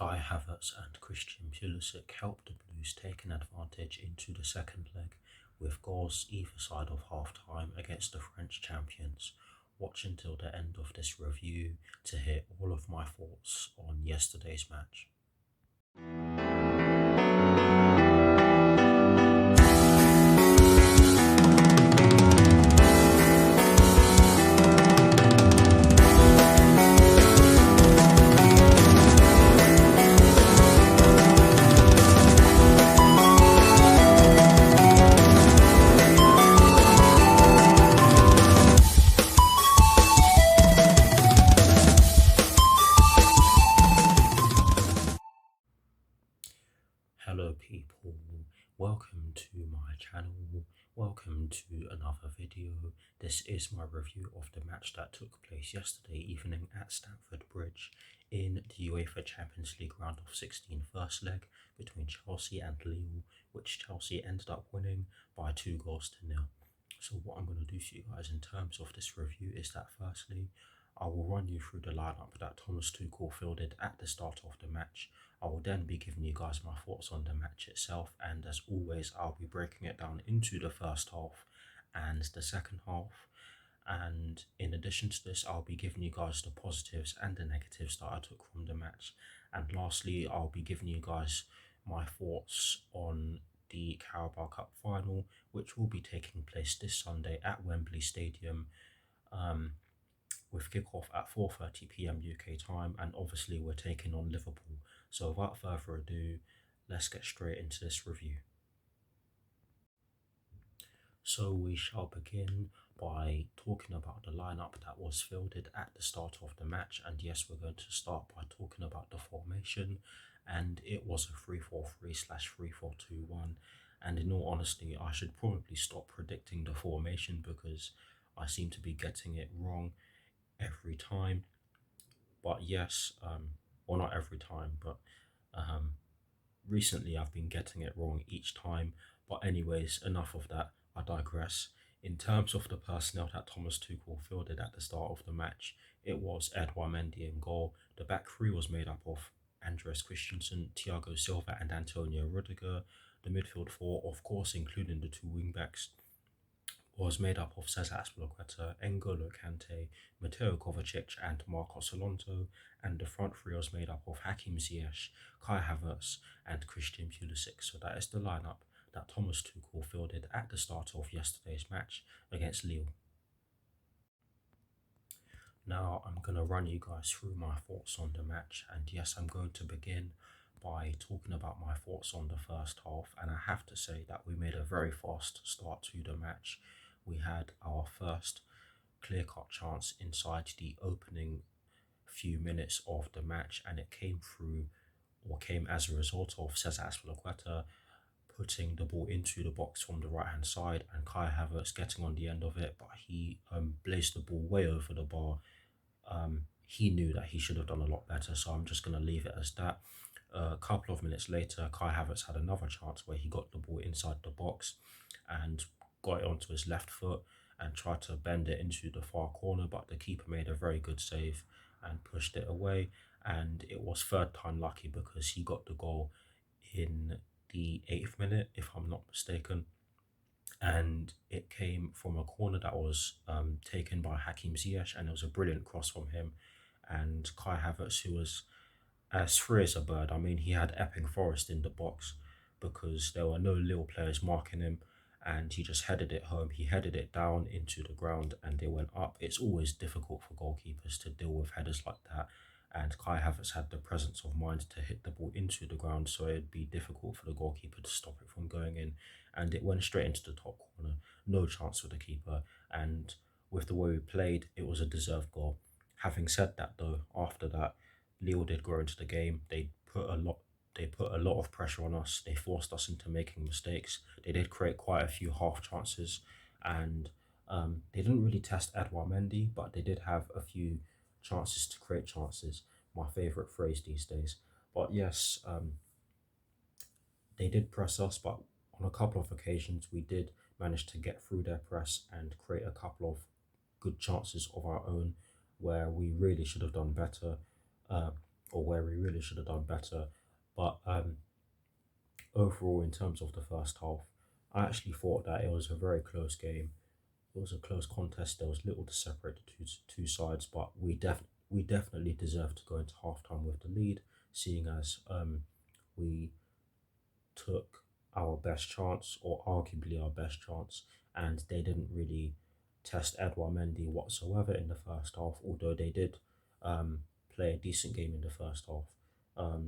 Kai Havertz and CHELOSC helped the Blues take an advantage into the second leg with goals either side of half-time against the French champions. Watch until the end of this review to hear all of my thoughts on yesterday's match. Hello people, welcome to my channel, welcome to another video. This is my review of the match that took place yesterday evening at Stamford Bridge in the UEFA Champions League round of 16 first leg between Chelsea and Lille, which Chelsea ended up winning by 2-0. So what I'm going to do for you guys in terms of this review is that firstly, I will run you through the lineup that Thomas Tuchel fielded at the start of the match. I will then be giving you guys my thoughts on the match itself, and as always I'll be breaking it down into the first half and the second half, and in addition to this I'll be giving you guys the positives and the negatives that I took from the match, and lastly I'll be giving you guys my thoughts on the Carabao Cup final, which will be taking place this Sunday at Wembley Stadium, with kickoff at 4:30 PM UK time, and obviously we're taking on Liverpool. So without further ado, let's get straight into this review. So we shall begin by talking about the lineup that was fielded at the start of the match, and yes, we're going to start by talking about the formation, and it was a 3-4-3/3-4-2-1, and in all honesty I should probably stop predicting the formation because I seem to be getting it wrong every time. But yes, well, not every time, but recently I've been getting it wrong each time. But anyways, enough of that, I digress. In terms of the personnel that Thomas Tuchel fielded at the start of the match, it was Edouard Mendy in goal. The back three was made up of Andreas Christensen, Thiago Silva and Antonio Rudiger. The midfield four, of course including the two wing-backs, was made up of Cesar Azpilicueta, N'Golo Kante, Mateo Kovacic and Marcos Alonso, and the front three was made up of Hakim Ziyech, Kai Havertz and CHELOSC. So that is the lineup that Thomas Tuchel fielded at the start of yesterday's match against Lille. Now I'm going to run you guys through my thoughts on the match, and yes, I'm going to begin by talking about my thoughts on the first half, and I have to say that we made a very fast start to the match. We had our first clear-cut chance inside the opening few minutes of the match, and it came as a result of Cesar Azpilicueta putting the ball into the box from the right-hand side and Kai Havertz getting on the end of it, but he blazed the ball way over the bar. He knew that he should have done a lot better, so I'm just going to leave it as that. A couple of minutes later, Kai Havertz had another chance where he got the ball inside the box and got it onto his left foot and tried to bend it into the far corner, but the keeper made a very good save and pushed it away, and it was third time lucky because he got the goal in the 8th minute, if I'm not mistaken, and it came from a corner that was taken by Hakim Ziyech, and it was a brilliant cross from him. And Kai Havertz, who was as free as a bird, I mean, he had Epping Forest in the box because there were no Lille players marking him, and he just headed it home. He headed it down into the ground and they went up. It's always difficult for goalkeepers to deal with headers like that, and Kai Havertz had the presence of mind to hit the ball into the ground, so it'd be difficult for the goalkeeper to stop it from going in, and it went straight into the top corner. No chance for the keeper, and with the way we played, it was a deserved goal. Having said that though, after that, Lille did grow into the game. They put a lot of pressure on us. They forced us into making mistakes. They did create quite a few half chances, and they didn't really test Edouard Mendy, but they did have a few chances to create chances. My favourite phrase these days. But yes, they did press us, but on a couple of occasions we did manage to get through their press and create a couple of good chances of our own where we really should have done better, or where where we really should have done better. But overall, in terms of the first half, I actually thought that it was a very close game. It was a close contest. There was little to separate the two sides, but we definitely deserved to go into halftime with the lead, seeing as we took our best chance, or arguably our best chance, and they didn't really test Edouard Mendy whatsoever in the first half, although they did play a decent game in the first half.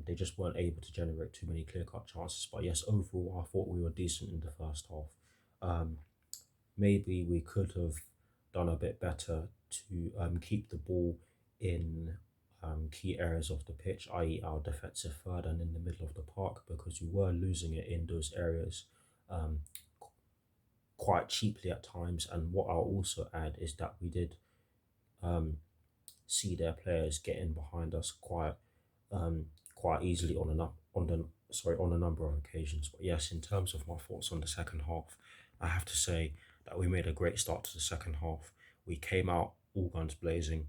They just weren't able to generate too many clear cut chances. But yes, overall, I thought we were decent in the first half. Um, Maybe we could have done a bit better to keep the ball in key areas of the pitch, i.e., our defensive third and in the middle of the park, because we were losing it in those areas um, quite cheaply at times. And what I'll also add is that we did um, see their players getting behind us quite easily on a number of occasions. But yes, in terms of my thoughts on the second half, I have to say that we made a great start to the second half. We came out all guns blazing.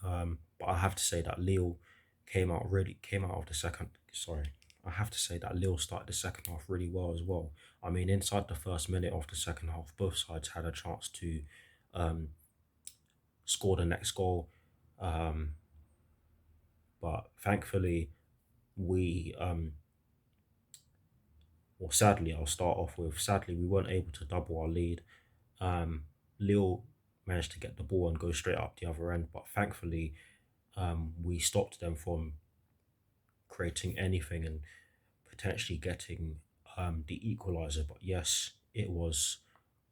But I have to say that Lille came out of the second. Sorry, I have to say that Lille started the second half really well as well. I mean, inside the first minute of the second half, both sides had a chance to um, score the next goal. Um, but thankfully, we well, sadly, I'll start off with sadly we weren't able to double our lead. Um, Lille managed to get the ball and go straight up the other end, but thankfully we stopped them from creating anything and potentially getting the equaliser. But yes, it was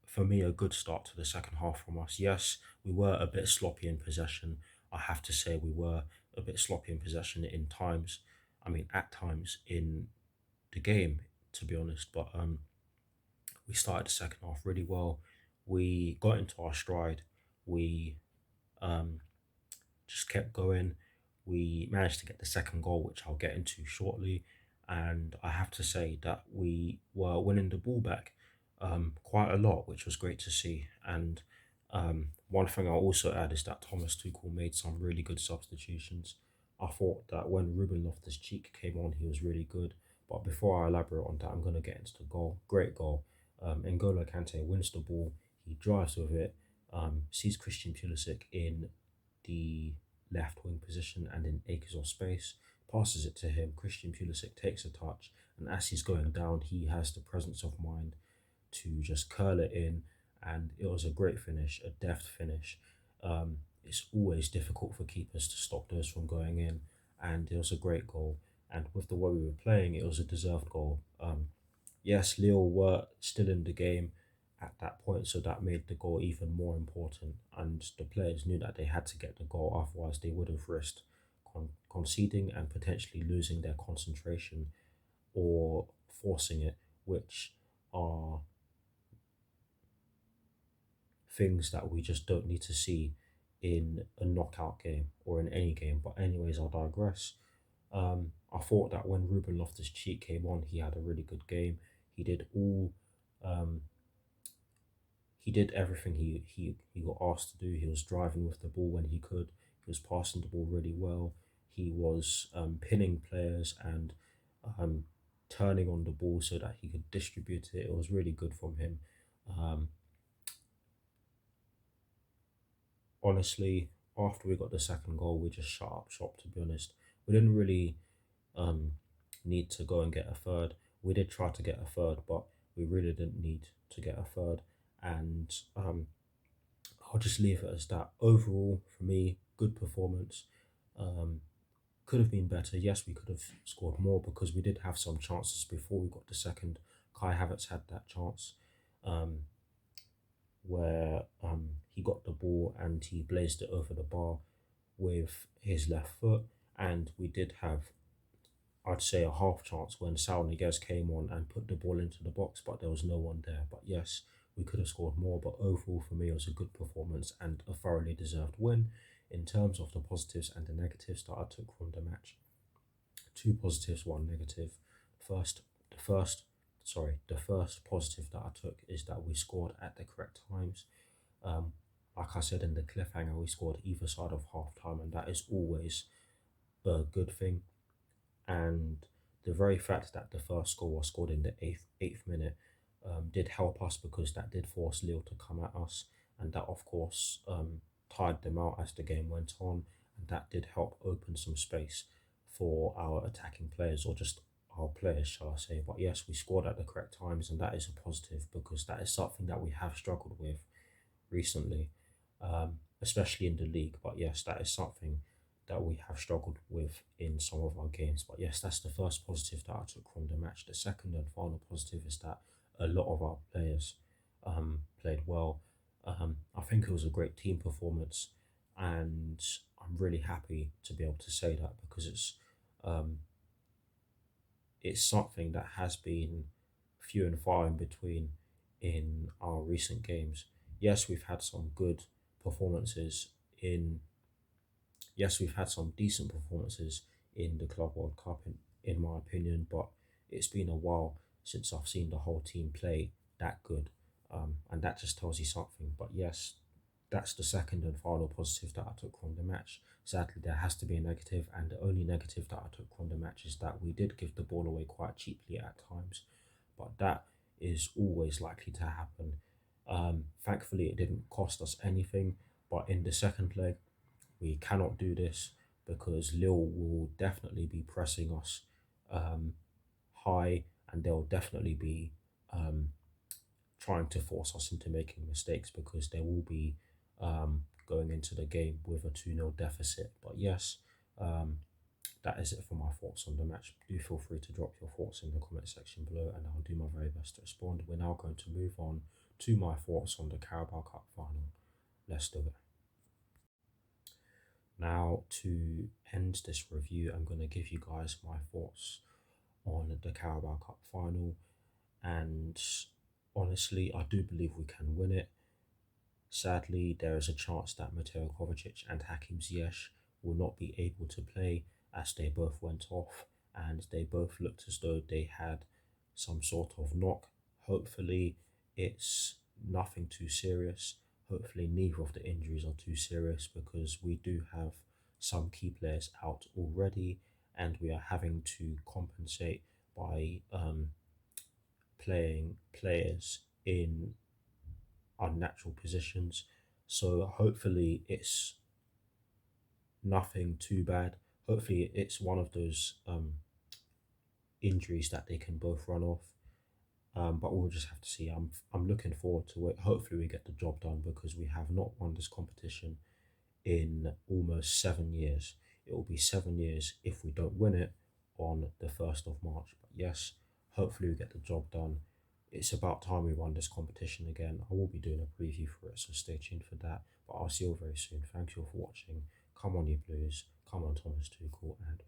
for me a good start to the second half from us. Yes, we were a bit sloppy in possession. I have to say we were a bit sloppy in possession in times. I mean, at times in the game, to be honest. But we started the second half really well. We got into our stride. We um, just kept going. We managed to get the second goal, which I'll get into shortly. And I have to say that we were winning the ball back quite a lot, which was great to see. And one thing I'll also add is that Thomas Tuchel made some really good substitutions. I thought that when Ruben Loftus-Cheek came on, he was really good. But before I elaborate on that, I'm going to get into the goal. Great goal. N'Golo Kante wins the ball. He drives with it, sees Christian Pulisic in the left wing position and in acres of space, passes it to him. Christian Pulisic takes a touch, and as he's going down, he has the presence of mind to just curl it in. And it was a great finish, a deft finish. It's always difficult for keepers to stop those from going in, and it was a great goal. And with the way we were playing, it was a deserved goal. Yes, Lille were still in the game at that point, so that made the goal even more important. And the players knew that they had to get the goal, otherwise they would have risked conceding and potentially losing their concentration or forcing it, which are things that we just don't need to see in a knockout game or in any game. But anyways, I'll digress. I thought that when Ruben Loftus-Cheek came on, he had a really good game. He did all, um, he did everything he got asked to do. He was driving with the ball when he could. He was passing the ball really well. He was pinning players and um, turning on the ball so that he could distribute it. It was really good from him. Um, Honestly, after we got the second goal, we just shut up shop. To be honest, we didn't really um, need to go and get a third. We did try to get a third, but we really didn't need to get a third. And I'll just leave it as that. Overall, for me, good performance. Um, could have been better. Yes, we could have scored more because we did have some chances before we got the second. Kai Havertz had that chance um, where he got the ball and he blazed it over the bar with his left foot. And we did have, I'd say, a half chance when Saul Niguez came on and put the ball into the box, but there was no one there. But yes, we could have scored more. But overall, for me, it was a good performance and a thoroughly deserved win. In terms of the positives and the negatives that I took from the match, two positives, one negative. First, the first positive that I took is that we scored at the correct times. Um, like I said in the cliffhanger, we scored either side of half time, and that is always a good thing. And the very fact that the first goal was scored in the eighth minute did help us, because that did force Lille to come at us, and that of course tired them out as the game went on, and that did help open some space for our attacking players, or just our players, shall I say. But yes, we scored at the correct times, and that is a positive, because that is something that we have struggled with recently, especially in the league. But yes, that is something that we have struggled with in some of our games. But yes, that's the first positive that I took from the match. The second and final positive is that a lot of our players played well. I think it was a great team performance, and I'm really happy to be able to say that, because um, it's something that has been few and far in between in our recent games. Yes, we've had some good performances in yes, we've had some decent performances in the Club World Cup, in my opinion, but it's been a while since I've seen the whole team play that good. And that just tells you something. But yes, that's the second and final positive that I took from the match. Sadly, there has to be a negative, and the only negative that I took from the match is that we did give the ball away quite cheaply at times, but that is always likely to happen. Thankfully, it didn't cost us anything, but in the second leg, we cannot do this, because Lille will definitely be pressing us um, high, and they'll definitely be um, trying to force us into making mistakes, because they will be going into the game with a 2-0 deficit. But yes, um, that is it for my thoughts on the match. Do feel free to drop your thoughts in the comment section below, and I'll do my very best to respond. We're now going to move on to my thoughts on the Carabao Cup final. Let's do it. Now, to end this review, I'm going to give you guys my thoughts on the Carabao Cup final. And honestly, I do believe we can win it. Sadly, there is a chance that Mateo Kovacic and Hakim Ziyech will not be able to play, as they both went off and they both looked as though they had some sort of knock. Hopefully, it's nothing too serious. Hopefully, neither of the injuries are too serious, because we do have some key players out already, and we are having to compensate by playing players in unnatural positions. So hopefully it's nothing too bad. Hopefully it's one of those injuries that they can both run off. But we'll just have to see. I'm looking forward to it. Hopefully we get the job done, because we have not won this competition in almost 7 years. It will be 7 years if we don't win it on the 1st of March. But yes, hopefully we get the job done. It's about time we won this competition again. I will be doing a preview for it, so stay tuned for that. But I'll see you all very soon. Thank you all for watching. Come on, you Blues. Come on, Thomas Tuchel, and